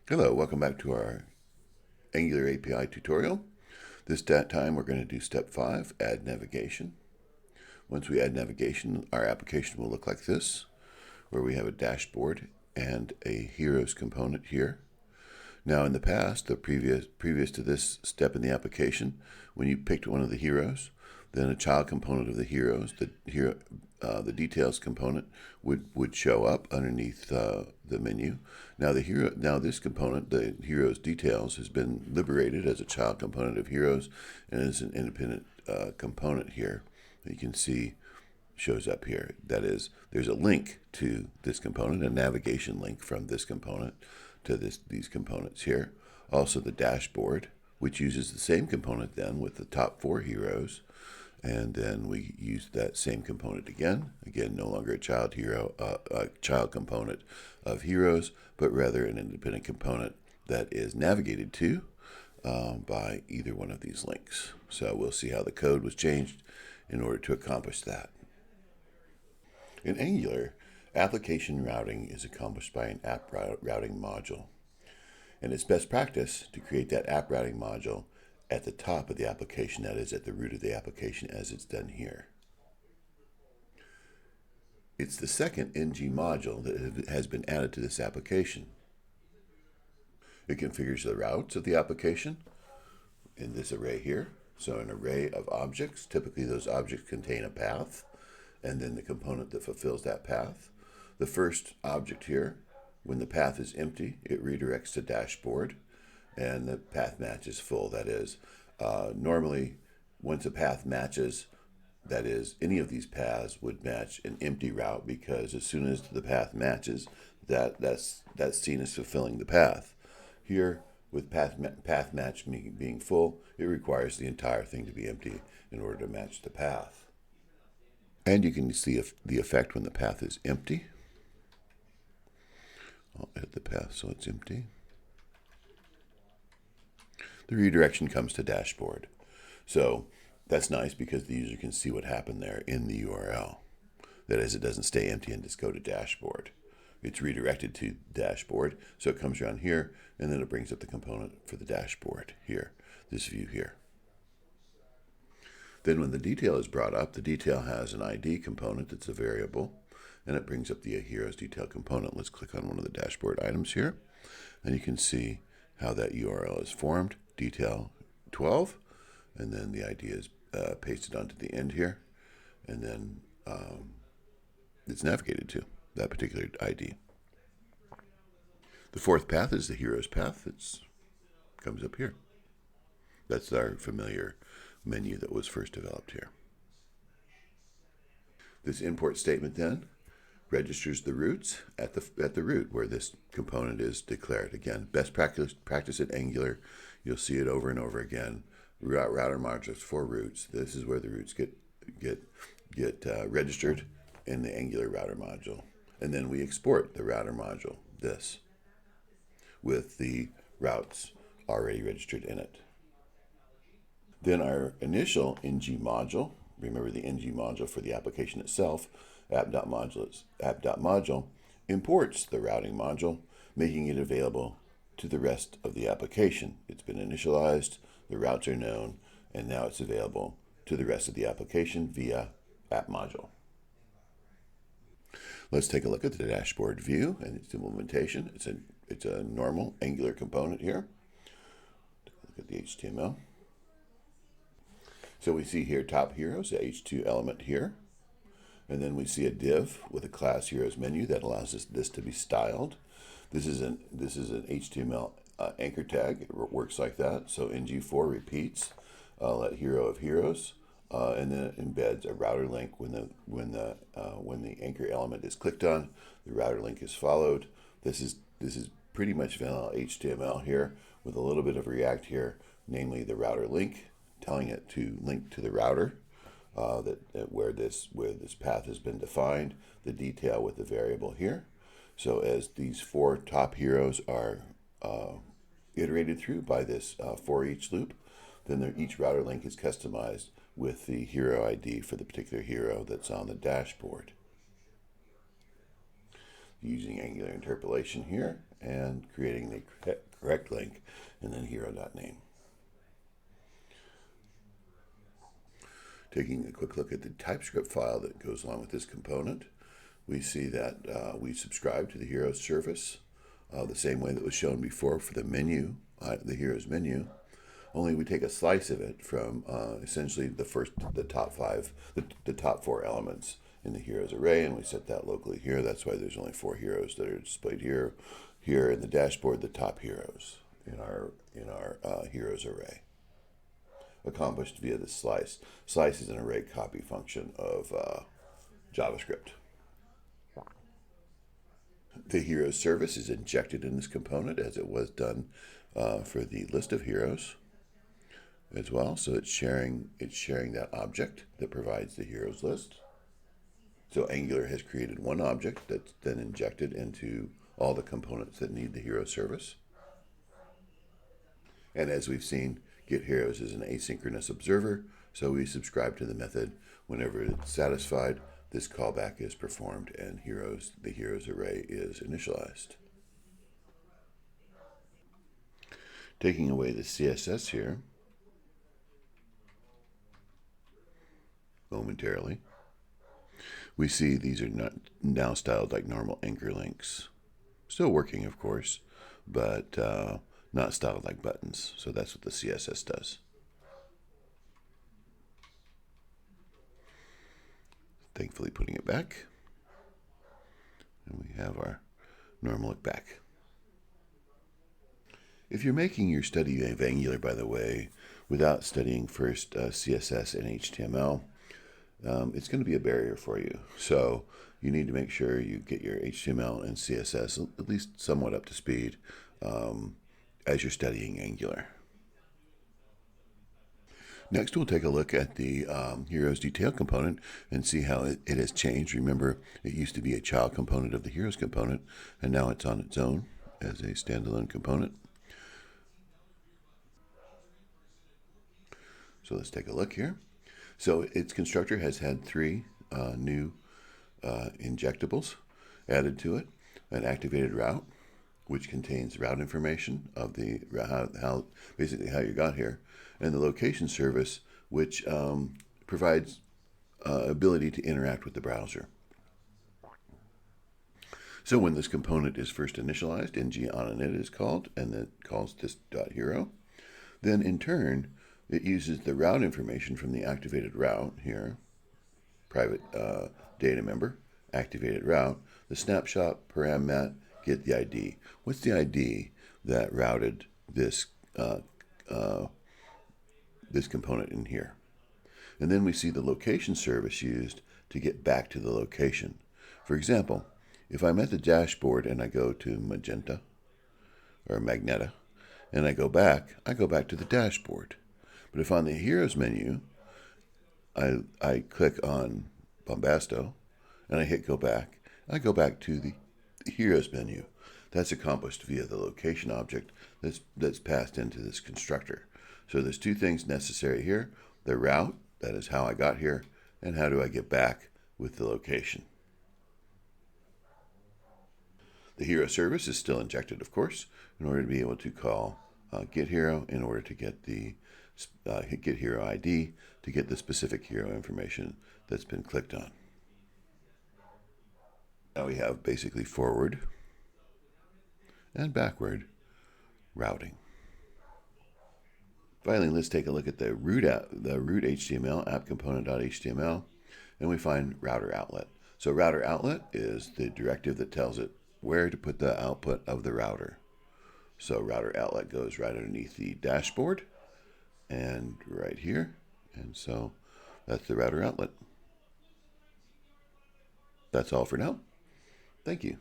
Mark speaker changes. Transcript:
Speaker 1: Hello, welcome back to our Angular API tutorial. This time we're going to do step 5, add navigation. Once we add navigation, our application will look like this, where we have a dashboard and a heroes component here. Now in the past, previous to this step in the application, when you picked one of the heroes, then a child component of the heroes, the details component would show up underneath the menu. Now this component, the heroes details, has been liberated as a child component of heroes and is an independent component here. You can see shows up here. That is, there's a link to this component, a navigation link from this component to these components here. Also the dashboard, which uses the same component then with the top 4 heroes. And then we use that same component again. Again, no longer a child component of heroes, but rather an independent component that is navigated to by either one of these links. So we'll see how the code was changed in order to accomplish that. In Angular, application routing is accomplished by an app routing module. And it's best practice to create that app routing module at the top of the application, that is, at the root of the application, as it's done here. It's the second ng module that has been added to this application. It configures the routes of the application in this array here. So an array of objects, typically those objects contain a path, and then the component that fulfills that path. The first object here, when the path is empty, it redirects to dashboard, and the path match is full. That is, normally once a path matches, that is, any of these paths would match an empty route, because as soon as the path matches, that's seen as fulfilling the path. Here, with path match being full, it requires the entire thing to be empty in order to match the path. And you can see the effect when the path is empty. I'll edit the path so it's empty. The redirection comes to dashboard. So that's nice because the user can see what happened there in the URL. That is, it doesn't stay empty and just go to dashboard. It's redirected to dashboard, so it comes around here, and then it brings up the component for the dashboard here, this view here. Then when the detail is brought up, the detail has an ID component that's a variable, and it brings up the heroes detail component. Let's click on one of the dashboard items here, and you can see how that URL is formed, detail 12, and then the ID is pasted onto the end here, and then it's navigated to that particular ID. The fourth path is the heroes path that comes up here. That's our familiar menu that was first developed here. This import statement then registers the roots at the root where this component is declared. Again, best practice at Angular. You'll see it over and over again. Router modules for roots. This is where the roots get registered in the Angular router module, and then we export the router module, this, with the routes already registered in it. Then our initial ng module, remember the ng module for the application itself, app.module, imports the routing module, making it available to the rest of the application. It's been initialized, the routes are known, and now it's available to the rest of the application via app module. Let's take a look at the dashboard view and its implementation. It's a normal Angular component here. Take a look at the HTML. So we see here top heroes, the H2 element here. And then we see a div with a class heroes menu that allows this to be styled. This is an HTML anchor tag. It works like that. So ng4 repeats let hero of heroes, and then it embeds a router link when the anchor element is clicked on. The router link is followed. This is pretty much vanilla HTML here with a little bit of React here, namely the router link, telling it to link to the router where this path has been defined, the detail with the variable here. So as these 4 top heroes are iterated through by this for each loop, then each router link is customized with the hero ID for the particular hero that's on the dashboard. Using Angular interpolation here and creating the correct link, and then hero.name. Taking a quick look at the TypeScript file that goes along with this component, we see that we subscribe to the Heroes service the same way that was shown before for the menu, the Heroes menu. Only we take a slice of it from essentially the top four elements in the heroes array, and we set that locally here. That's why there's only 4 heroes that are displayed here. Here in the dashboard, the top heroes in our heroes array, accomplished via the slice. Slice is an array copy function of JavaScript. The heroes service is injected in this component as it was done for the list of heroes as well. So it's sharing that object that provides the heroes list. So Angular has created one object that's then injected into all the components that need the hero service. And as we've seen, getHeroes is an asynchronous observer, so we subscribe to the method. Whenever it's satisfied, this callback is performed and the heroes array is initialized. Taking away the CSS here momentarily, we see these are not now styled like normal anchor links. Still working, of course, but not styled like buttons. So that's what the CSS does. Thankfully putting it back. And we have our normal look back. If you're making your study of Angular, by the way, without studying first CSS and HTML, it's going to be a barrier for you. So you need to make sure you get your HTML and CSS at least somewhat up to speed as you're studying Angular. Next, we'll take a look at the Heroes detail component and see how it has changed. Remember, it used to be a child component of the Heroes component, and now it's on its own as a standalone component. So let's take a look here. So its constructor has had 3 new injectables added to it: an activated route, which contains route information of the basically how you got here, and the location service, which provides ability to interact with the browser. So when this component is first initialized, ng-on-init is called, and it calls this .hero. Then in turn, it uses the route information from the activated route here, private data member, activated route, the snapshot param mat, get the ID. What's the ID that routed this this component in here? And then we see the location service used to get back to the location. For example, if I'm at the dashboard and I go to Magenta or Magneta and I go back to the dashboard. But if on the Heroes menu, I click on Bombasto and I hit go back, I go back to the Heroes menu. That's accomplished via the location object that's passed into this constructor. So there's 2 things necessary here: the route, that is how I got here, and how do I get back with the location. The hero service is still injected, of course, in order to be able to call getHero in order to get the getHero ID to get the specific hero information that's been clicked on. Now we have basically forward and backward routing. Finally, let's take a look at the root HTML, app component.html, and we find router outlet. So router outlet is the directive that tells it where to put the output of the router. So router outlet goes right underneath the dashboard and right here. And so that's the router outlet. That's all for now. Thank you.